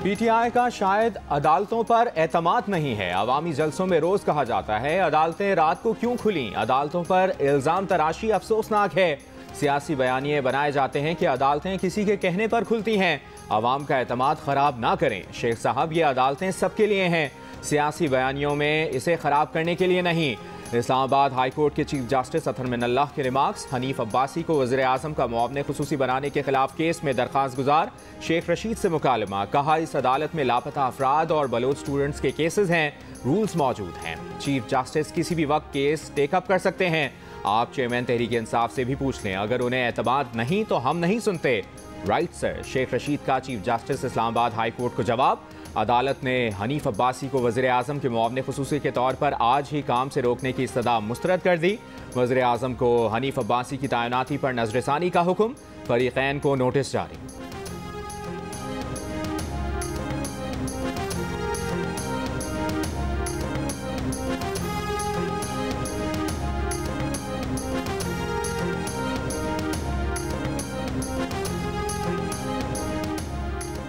PTI का शायद अदालतों पर एतमाद नहीं है। अवामी जलसों में रोज कहा जाता है अदालतें रात को क्यों खुली। अदालतों पर इल्जाम तराशी अफसोसनाक है। सियासी बयानिए बनाए जाते हैं कि अदालतें किसी के कहने पर खुलती हैं। अवाम का एतमाद खराब ना करें। शेख साहब, ये अदालतें सबके लिए हैं, सियासी बयानियों में इसे खराब करने के लिए नहीं। इस्लामाबाद हाई कोर्ट के चीफ जस्टिस अतहर मिनल्लाह के रिमार्क्स। हनीफ अब्बासी को वज़ीर आज़म का मुआवने खुसूसी बनाने के खिलाफ केस में दरख्वास्त गुजार। शेख रशीद से मुकालमा। कहा, इस अदालत में लापता अफराद और बलोच स्टूडेंट्स के केसेस हैं, रूल्स मौजूद हैं। चीफ जस्टिस किसी भी वक्त केस टेकअप कर सकते हैं। आप चेयरमैन तहरीक इंसाफ से भी पूछ लें, अगर उन्हें एतमाद नहीं तो हम नहीं सुनते। Right sir. शेख रशीद का chief justice Islamabad high court को जवाब। अदालत ने हनीफ अब्बासी को वज़ीर आज़म के मुआवने खुसूसी के तौर पर आज ही काम से रोकने की इस्तदा मुस्तरद कर दी। वज़ीर आज़म को हनीफ अब्बासी की तैनाती पर नज़रसानी का हुक्म। फरीक़ैन को नोटिस जारी।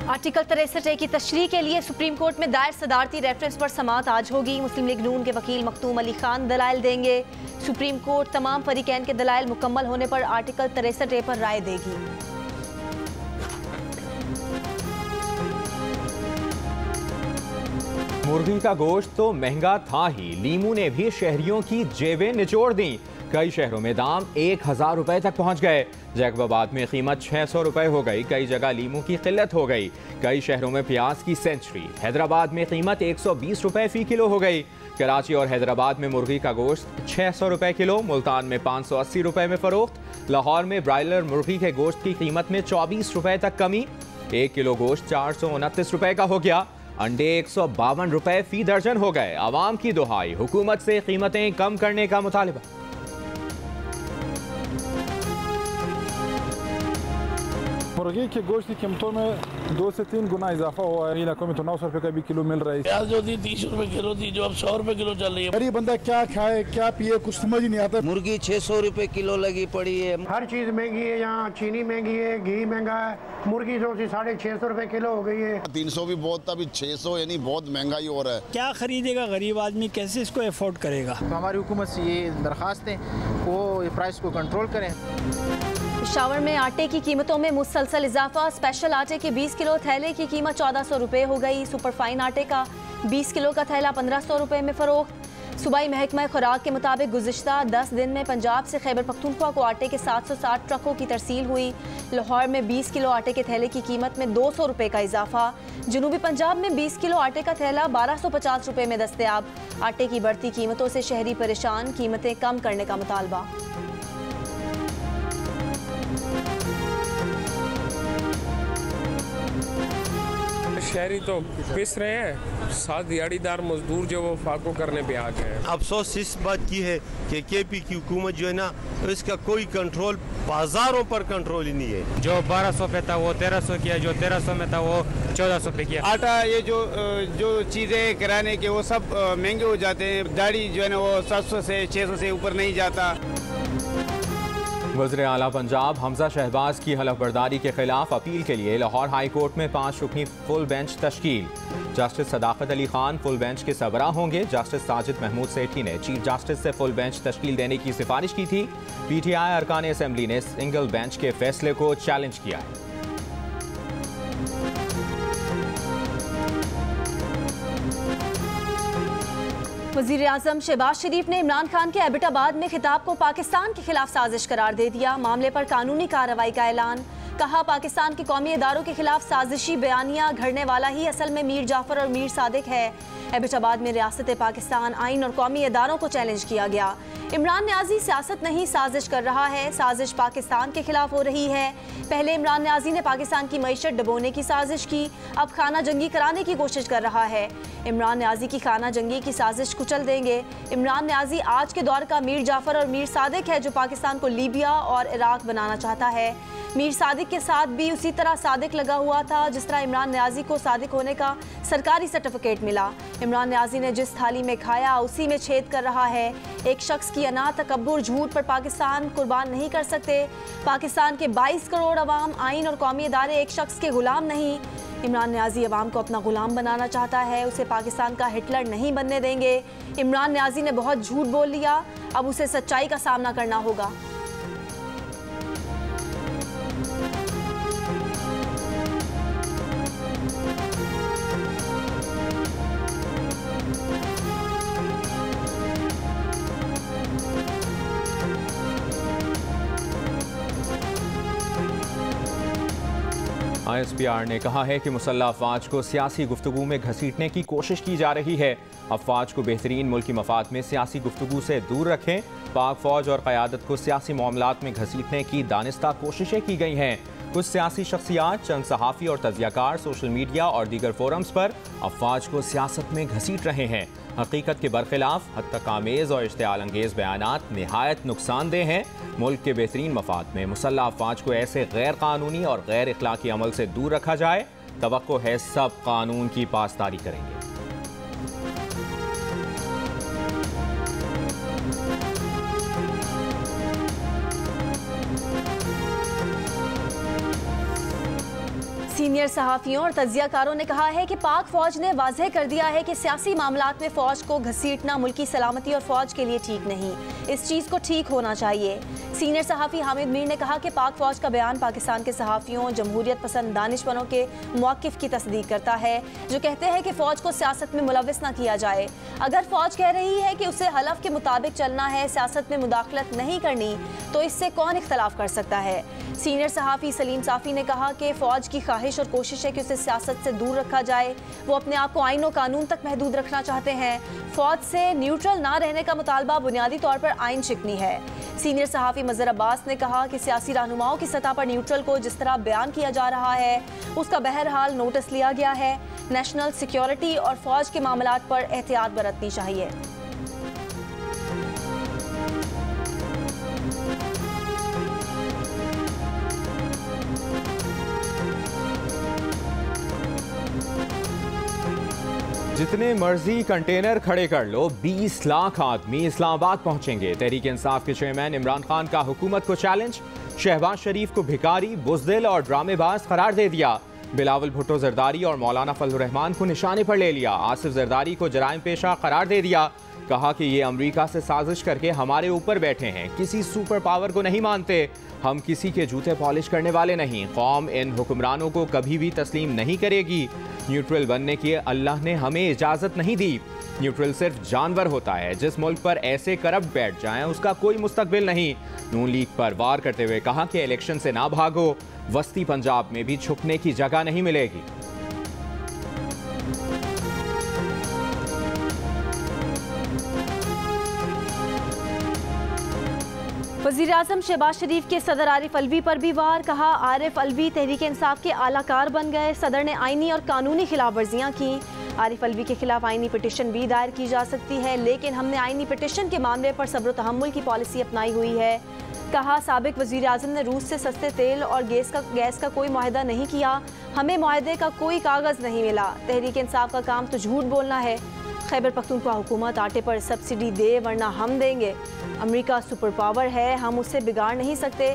आर्टिकल 63A की तशरीह के लिए सुप्रीम कोर्ट में दायर सदारती रेफरेंस पर समाअत आज होगी। मुस्लिम लीग नून के वकील मखतूम अली खान दलाइल देंगे। सुप्रीम कोर्ट तमाम फरीकैन के दलाइल मुकम्मल होने पर आर्टिकल 63A पर राय देगी। मुर्गी का गोश्त तो महंगा था ही, लीमू ने भी शहरियों की जेबें निचोड़ दी। कई शहरों में दाम 1000 रुपए तक पहुंच गए। जैकबाबाद में कीमत 600 रुपए हो गई। कई जगह लीमू की किल्लत हो गई। कई शहरों में प्याज की सेंचुरी। हैदराबाद में कीमत 120 रुपए फी किलो हो गई। कराची और हैदराबाद में मुर्गी का गोश्त 600 रुपए किलो। मुल्तान में 580 रुपए में फरोख्त। लाहौर में ब्रायलर मुर्गी के गोश्त की कीमत में 24 रुपए तक कमी। 1 किलो गोश्त 429 रुपए का हो गया। अंडे 152 रुपए फी दर्जन हो गए। आवाम की दुहाई, हुकूमत से कीमतें कम करने का मुतालिबा। मुर्गी के गोश्त की कीमतों में 2 से 3 गुना इजाफा हुआ है। इलाकों में तो 900 रुपए का भी किलो मिल रहा है। प्याज जो थी 30 रुपए किलो थी, जो अब 100 रुपए किलो चल रही है। गरीब बंदा क्या खाए क्या पिए कुछ समझ ही नहीं आता। मुर्गी 600 रुपए किलो लगी पड़ी है। हर चीज महंगी है, यहाँ चीनी महंगी है, घी महंगा है। मुर्गी जो 650 रुपए किलो हो गई है। 300 भी बहुत था, अभी 600, यानी बहुत महंगाई हो रहा है। क्या खरीदेगा गरीब आदमी, कैसे इसको अफोर्ड करेगा। तो हमारी हुकूमत से ये दरखास्त है वो प्राइस को कंट्रोल करें। पेशावर में आटे की कीमतों में मुसलसल इजाफा। स्पेशल आटे के 20 किलो थैले की कीमत 1400 रुपए हो गई। सुपरफाइन आटे का 20 किलो का थैला 1500 रुपए में फरोख्त। सूबाई महकमा खुराक के मुताबिक गुज़िश्ता 10 दिन में पंजाब से खैबर पख्तूनख्वा को आटे के 760 ट्रकों की तरसील हुई। लाहौर में 20 किलो आटे के थैले की कीमत में 200 रुपए का इजाफा। जनूबी पंजाब में 20 किलो आटे का थैला 1250 रुपए में दस्तयाब। आटे की बढ़ती कीमतों से शहरी परेशान, कीमतें कम करने का मुतालबा। शहरी तो पिस रहे हैं, साथ दिहाड़ीदार मजदूर जो वो फाको करने पे आ गए हैं। अफसोस इस बात की है कि केपी की हुकूमत जो है ना, इसका कोई कंट्रोल, बाजारों पर कंट्रोल ही नहीं है। जो 1200 पे था वो 1300 किया, जो 1300 में था वो 1400 पे किया। आटा, ये जो चीज़ें किराने के वो सब महंगे हो जाते हैं। दाढ़ी जो है ना वो 700 से 600 से ऊपर नहीं जाता। वज़ीर आला पंजाब हमजा शहबाज की हलफ बर्दारी के खिलाफ अपील के लिए लाहौर हाई कोर्ट में 5 रुकनी फुल बेंच तश्कील। जस्टिस सदाकत अली खान फुल बेंच के सबरा होंगे। जस्टिस साजिद महमूद सेठी ने चीफ जस्टिस से फुल बेंच तश्कील देने की सिफारिश की थी। पीटीआई अरकान असेंबली ने सिंगल बेंच के फैसले को चैलेंज किया है। वज़ीर आज़म शहबाज शरीफ ने इमरान खान के एबटाबाद में खिताब को पाकिस्तान के खिलाफ साजिश करार दे दिया। मामले पर कानूनी कार्रवाई का ऐलान। कहा, पाकिस्तान के कौमी इदारों के खिलाफ साजिशी बयानियाँ घड़ने वाला ही असल में मीर जाफर और मीर सादिक है। एबटाबाद में रियासत पाकिस्तान, आइन और कौमी इदारों को चैलेंज किया गया। इमरान न्याजी सियासत नहीं, साजिश कर रहा है। साजिश पाकिस्तान के खिलाफ हो रही है। पहले इमरान न्याजी ने पाकिस्तान की मईशत डबोने की साजिश की, अब खाना जंगी कराने की कोशिश कर रहा है। इमरान न्याजी की खाना जंगी की साजिश कुचल देंगे। इमरान न्याजी आज के दौर का मीर जाफर और मीर सादिक है, जो पाकिस्तान को लीबिया और इराक बनाना चाहता है। मीर सादिक के साथ भी उसी तरह सादिक लगा हुआ था जिस तरह इमरान न्याजी को सादिक होने का सरकारी सर्टिफिकेट मिला। इमरान न्याजी ने जिस थाली में खाया उसी में छेद कर रहा है। एक शख्स की अना, तकब्बुर, झूठ पर पाकिस्तान कुर्बान नहीं कर सकते। पाकिस्तान के 22 करोड़ अवाम, आइन और कौमी इदारे एक शख्स के गुलाम नहीं। इमरान न्याजी अवाम को अपना गुलाम बनाना चाहता है, उसे पाकिस्तान का हिटलर नहीं बनने देंगे। इमरान न्याजी ने बहुत झूठ बोल लिया, अब उसे सच्चाई का सामना करना होगा। ISPR ने कहा है कि मुसल्लह अफवाज को सियासी गुफ्तगू में घसीटने की कोशिश की जा रही है। अफवाज को बेहतरीन मुल्की मफाद में सियासी गुफ्तगू से दूर रखें। पाक फौज और क़यादत को सियासी मामलात में घसीटने की दानिस्ता कोशिशें की गई हैं। कुछ सियासी शख्सियात, चंद सहाफ़ी और तजियाकार सोशल मीडिया और दीगर फोरम्स पर अफवाज को सियासत में घसीट रहे हैं। हकीकत के बरखिलाफ हत्तकामेज़ और इश्तिआल अंगेज़ बयानात निहायत नुकसानदेह हैं। मुल्क के बेहतरीन मफाद में मुसल्लह अफवाज को ऐसे गैर कानूनी और गैर इखलाकी अमल से दूर रखा जाए। तवक्को है सब कानून की पासदारी करेंगे। सीनियर सहाफ़ियों और तजियाकारों ने कहा है कि पाक फौज ने वाज़ेह कर दिया है कि सियासी मामलात में फ़ौज को घसीटना मुल्की सलामती और फ़ौज के लिए ठीक नहीं। इस चीज़ को ठीक होना चाहिए। सीनियर सहाफ़ी हामिद मीर ने कहा कि पाक फौज का बयान पाकिस्तान के सहाफ़ियों, जमहूरियत पसंद दानिशवरों के मौक़िफ़ की तस्दीक करता है, जो कहते हैं कि फ़ौज को सियासत में मुलव्वस न किया जाए। अगर फ़ौज कह रही है कि उसे हलफ के मुताबिक चलना है, सियासत में मुदाखलत नहीं करनी, तो इससे कौन इख्तलाफ कर सकता है। सीनियर सहाफ़ी सलीम साफ़ी ने कहा कि फ़ौज की ख्वाहिश और कोशिश है कि उसे सियासत से दूर रखा जाए। वो अपने आप को आईन और कानून तक महदूद रखना चाहते हैं। फ़ौज से न्यूट्रल ना रहने का मुतालबा बुनियादी तौर पर आइन शिकनी है। सीनियर सहाफ़ी मज़हर अब्बास ने कहा कि सियासी रहनुमाओं की सतह पर न्यूट्रल को जिस तरह बयान किया जा रहा है, उसका बहरहाल नोटिस लिया गया है। नेशनल सिक्योरिटी और फ़ौज के मामलात पर एहतियात बरतनी चाहिए। जितने मर्जी कंटेनर खड़े कर लो, 20 लाख आदमी इस्लामाबाद पहुंचेंगे। तहरीक इंसाफ के चेयरमैन इमरान खान का हुकूमत को चैलेंज। शहबाज शरीफ को भिखारी, बुज़दिल और ड्रामेबाज करार दे दिया। बिलावल भुट्टो जरदारी और मौलाना फजलुर रहमान को निशाने पर ले लिया। आसिफ जरदारी को जराइम पेशा करार दे दिया। कहा कि ये अमेरिका से साजिश करके हमारे ऊपर बैठे हैं, किसी सुपर पावर को नहीं मानते, हम किसी के जूते पॉलिश करने वाले नहीं। कौम इन हुक्मरानों को कभी भी तस्लीम नहीं करेगी। न्यूट्रल बनने की अल्लाह ने हमें इजाज़त नहीं दी। न्यूट्रल सिर्फ जानवर होता है। जिस मुल्क पर ऐसे करप्ट बैठ जाएं, उसका कोई मुस्तकबिल नहीं। नून लीग पर वार करते हुए कहा कि इलेक्शन से ना भागो, वस्ती पंजाब में भी छुपने की जगह नहीं मिलेगी। वज़ीर-ए-आज़म शहबाज शरीफ के सदर आरिफ अलवी पर भी वार। कहा आरिफ अलवी तहरीक इंसाफ के आलाकार बन गए। सदर ने आईनी और कानूनी खिलाफ वर्जियाँ की। आरिफ अलवी के खिलाफ आईनी पिटिशन भी दायर की जा सकती है, लेकिन हमने आईनी पिटिशन के मामले पर सब्र तहम्मुल की पॉलिसी अपनाई हुई है। कहा साबिक वज़ीर-ए-आज़म ने रूस से सस्ते तेल और गैस का कोई मुआहदा नहीं किया, हमें मुआहदे का कोई कागज़ नहीं मिला। तहरीक इंसाफ का काम तो झूठ बोलना है। खैबर पख्तूनख्वा हुकूमत आटे पर सब्सिडी दे वरना हम देंगे। अमेरिका सुपर पावर है, हम उससे बिगाड़ नहीं सकते।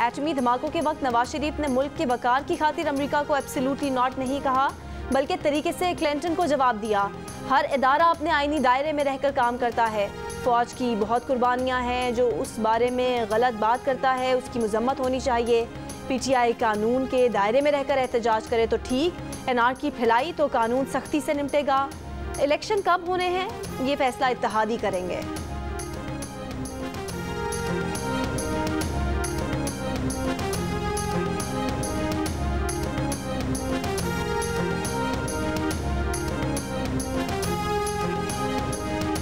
एटमी धमाकों के वक्त नवाज शरीफ ने मुल्क के वकार की खातिर अमेरिका को एब्सोल्युटली नॉट नहीं कहा, बल्कि तरीके से क्लिंटन को जवाब दिया। हर इदारा अपने आईनी दायरे में रहकर काम करता है। फ़ौज की बहुत कुर्बानियाँ हैं, जो उस बारे में गलत बात करता है उसकी मजम्मत होनी चाहिए। PTI कानून के दायरे में रहकर एहतजाज करे तो ठीक, एनार्की फैलाई तो कानून सख्ती से निपटेगा। इलेक्शन कब होने हैं, ये फैसला इत्तेहादी करेंगे।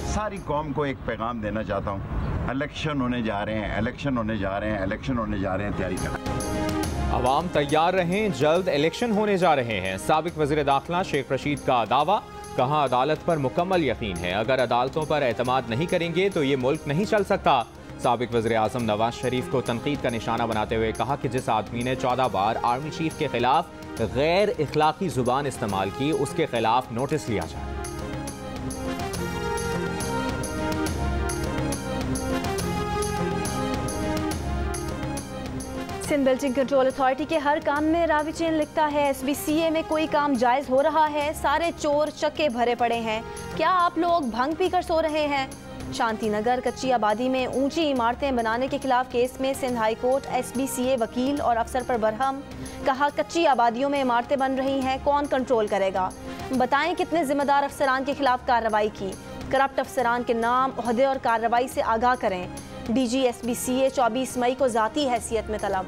सारी कौम को एक पैगाम देना चाहता हूँ, इलेक्शन होने जा रहे हैं, इलेक्शन होने जा रहे हैं, इलेक्शन होने जा रहे हैं, तैयारी करें। अवाम तैयार रहें, जल्द इलेक्शन होने जा रहे हैं। साबिक वज़ीर दाखिला शेख रशीद का दावा। कहा अदालत पर मुकम्मल यकीन है, अगर अदालतों पर एतमाद नहीं करेंगे तो ये मुल्क नहीं चल सकता। साबिक वज़ीर-ए-आज़म नवाज शरीफ को तनकीद का निशाना बनाते हुए कहा कि जिस आदमी ने 14 बार आर्मी चीफ के खिलाफ गैर इखलाकी जुबान इस्तेमाल की, उसके खिलाफ नोटिस लिया जाए। सिंध बिल्डिंग कंट्रोल अथॉरिटी के हर काम में रावी चैन लिखता है SBCA में कोई काम जायज़ हो रहा है, सारे चोर चक्के भरे पड़े हैं, क्या आप लोग भंग पीकर सो रहे हैं। शांति नगर कच्ची आबादी में ऊंची इमारतें बनाने के खिलाफ केस में सिंध हाई कोर्ट SBCA वकील और अफसर पर बरहम। कहा कच्ची आबादियों में इमारतें बन रही हैं, कौन कंट्रोल करेगा। बताएं कितने जिम्मेदार अफसरान के खिलाफ कार्रवाई की। करप्ट अफसरान के नाम, ओहदे और कार्रवाई से आगाह करें। DG SBCA 24 मई को ज़ाती हैसियत में तलब।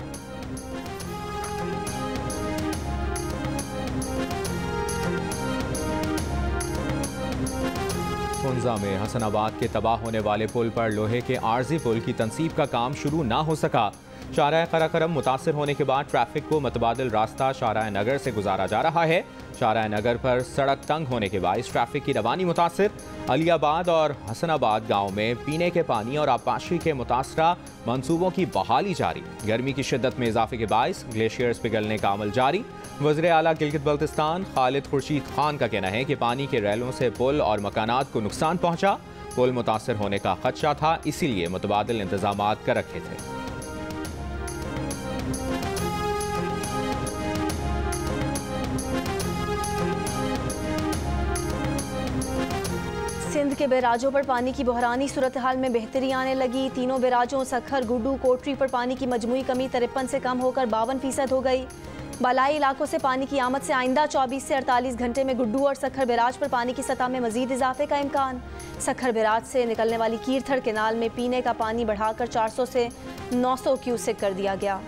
हुंजा में हसनाबाद के तबाह होने वाले पुल पर लोहे के आर्जी पुल की तनसीब का काम शुरू ना हो सका। शाहराह कराकरम मुतासर होने के बाद ट्रैफिक को मुतबादिल रास्ता शाहराह नगर से गुजारा जा रहा है। शाहराह नगर पर सड़क तंग होने के बायस ट्रैफिक की रवानी मुतासर। अलियाबाद और हसनाबाद गांव में पीने के पानी और आबपाशी के मुतासरा मंसूबों की बहाली जारी। गर्मी की शिद्दत में इजाफे के बायस ग्लेशियर्स पिघलने का अमल जारी। वज़ीर आला गिलगित बल्तिस्तान खालिद खुर्शीद खान का कहना है कि पानी के रैलों से पुल और मकानात को नुकसान पहुंचा। पुल मुतासर होने का खदशा था, इसीलिए मुतबादिल इंतजामात कर रखे थे। सिंध के बैराजों पर पानी की बहरानी सूरत हाल में बेहतरी आने लगी। तीनों बैराजों सखर, गुड्डू, कोटरी पर पानी की मजमूई कमी 53 से कम होकर 52% हो गई। बालाई इलाकों से पानी की आमद से आइंदा 24 से 48 घंटे में गुड्डू और सखर बैराज पर पानी की सतह में मजीद इजाफे का इम्कान। सखर बैराज से निकलने वाली कीरथड़ केनाल में पीने का पानी बढ़ाकर 400 से 900 क्यूसेक कर दिया गया।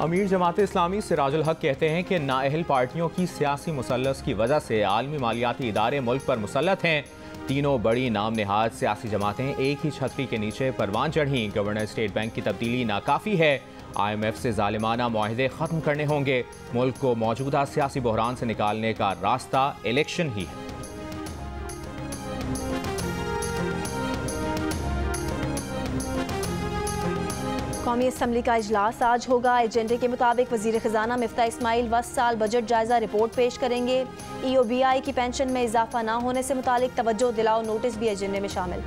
अमीर जमात इस्लामी सिराजुल हक कहते हैं कि नाअहल पार्टियों की सियासी मुसल्लस की वजह से आलमी मालियाती इदारे मुल्क पर मुसल्लत हैं। तीनों बड़ी नाम नहाद सियासी जमातें एक ही छतरी के नीचे परवान चढ़ी। गवर्नर स्टेट बैंक की तब्दीली नाकाफ़ी है। IMF से जालिमाना मुआहदे ख़त्म करने होंगे। मुल्क को मौजूदा सियासी बहरान से निकालने का रास्ता इलेक्शन ही है। कौमी असम्बली का इजलास आज होगा। एजेंडे के मुताबिक वज़ीर ख़जाना मिफ्ता इस्माइल वस्त साल बजट जायज़ा रिपोर्ट पेश करेंगे। EOBI की पेंशन में इजाफा न होने से मुतालिक तवज्जो दिलाओ नोटिस भी एजेंडे में शामिल।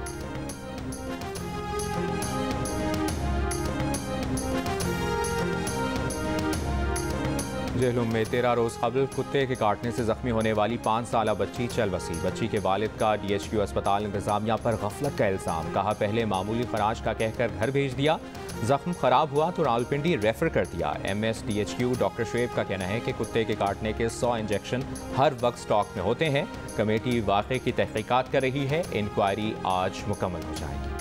जेहलुम में 13 रोज़ कबल कुत्ते के काटने से जख्मी होने वाली 5 साला बच्ची चल बसी। बच्ची के वालिद का DHQ अस्पताल इंतजामिया पर गफलत का इल्ज़ाम। कहा पहले मामूली खराज का कहकर घर भेज दिया, जख्म खराब हुआ तो रावलपिंडी रेफर कर दिया। MS DHQ डॉक्टर शुएब का कहना है कि कुत्ते के काटने के 100 इंजेक्शन हर वक्त स्टॉक में होते हैं। कमेटी वाक़े की तहकीकात कर रही है। इंक्वायरी आज मुकम्मल हो जाएगी।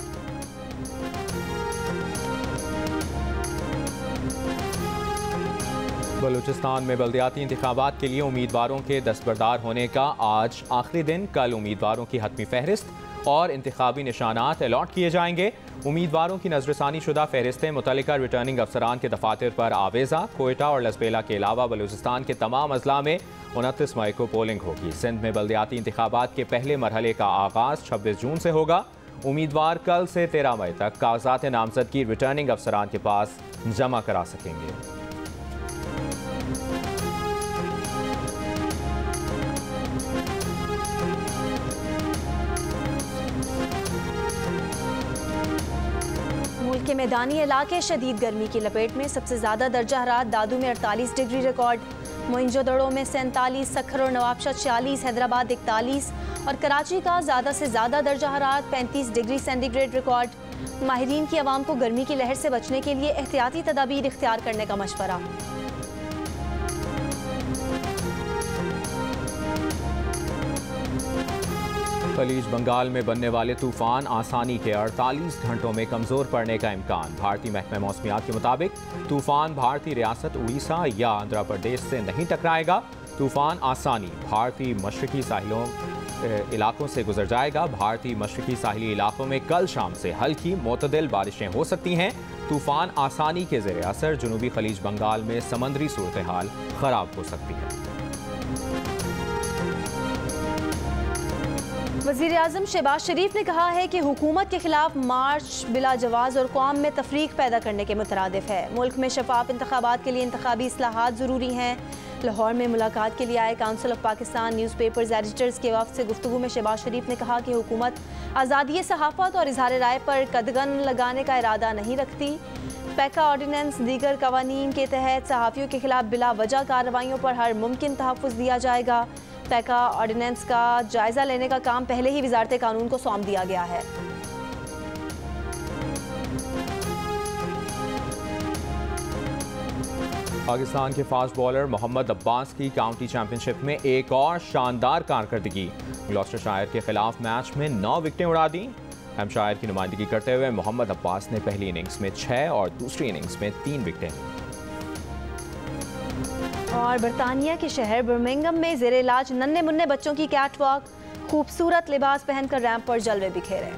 बलूचिस्तान में बल्दियाती इंतखाबात के लिए उम्मीदवारों के दस्तबरदार होने का आज आखिरी दिन। कल उम्मीदवारों की हतमी फहरिस्त और इंतखाबी निशानात अलॉट किए जाएंगे। उम्मीदवारों की नजरसानी शुदा फहरिस्तें मुतल्लिका रिटर्निंग अफसरान के दफातर पर आवेजा। कोयटा और लसबेला के अलावा बलूचिस्तान के तमाम अजला में 29 मई को पोलिंग होगी। सिंध में बल्दियाती इंतखाबात के पहले मरहले का आगाज 26 जून से होगा। उम्मीदवार कल से 13 मई तक कागजात नामजदगी रिटर्निंग अफसरान के पास जमा करा सकेंगे। मुल्क के मैदानी इलाके शदीद गर्मी की लपेट में। सबसे ज़्यादा दर्जा हरारत दादू में 48 डिग्री रिकॉर्ड, मोइंजोदड़ो में 47, सखर और नवाबशाह 46, हैदराबाद 41 और कराची का ज़्यादा से ज़्यादा दर्जा हरारत 35 डिग्री सेंटीग्रेड रिकॉर्ड। माहिरीन की आवाम को गर्मी की लहर से बचने के लिए एहतियाती तदाबीर इख्तियार करने का मशवरा। खलीज बंगाल में बनने वाले तूफान आसानी के 48 घंटों में कमज़ोर पड़ने का इम्कान। भारतीय महकमा मौसमियात के मुताबिक तूफान भारतीय रियासत उड़ीसा या आंध्र प्रदेश से नहीं टकराएगा। तूफान आसानी भारतीय मशरकी साहिलों इलाकों से गुजर जाएगा। भारतीय मशरकी साहिली इलाकों में कल शाम से हल्की मोतदिल बारिशें हो सकती हैं। तूफान आसानी के ज़ेरे असर जनूबी खलीज बंगाल में समंदरी सूरत हाल ख़राब हो सकती है। वज़ीर आज़म शहबाज शरीफ ने कहा है कि हुकूमत के खिलाफ मार्च बिला जवाज़ और कौम में तफरीक पैदा करने के मुतरादिफ है। मुल्क में शफाफ इंतखाबात के लिए इंतखाबी इस्लाहात ज़रूरी हैं। लाहौर में मुलाकात के लिए आए council of Pakistan newspapers editors के वफ्द से गुफ्तगू में शहबाज शरीफ ने कहा कि हुकूमत आज़ादी सहाफ़त और इजहार राय पर कदगन लगाने का इरादा नहीं रखती। पैका ऑर्डिनेंस दीगर कवानीन के तहत सहाफ़ियों के खिलाफ बिला वजह कार्रवाइयों पर हर मुमकिन तहफ़्फ़ुज़ दिया जाएगा। पैका ऑर्डिनेंस का जायज़ा लेने का काम पहले ही वज़ारत कानून को सौंप दिया गया है। पाकिस्तान के फास्ट बॉलर मोहम्मद अब्बास की काउंटी चैंपियनशिप में एक और शानदार कारकर्दगी। ग्लॉस्टरशायर के खिलाफ मैच में 9 विकेटें उड़ा दी। हैम्पशायर की नुमाइंदगी करते हुए मोहम्मद अब्बास ने पहली इनिंग्स में 6 और दूसरी इनिंग्स में 3 विकेटें ली। और बरतानिया के शहर बर्मिंघम में ज़ेर इलाज नन्हे मुन्ने बच्चों की कैट वॉक, खूबसूरत लिबास पहनकर रैंप पर जलवे बिखेरे।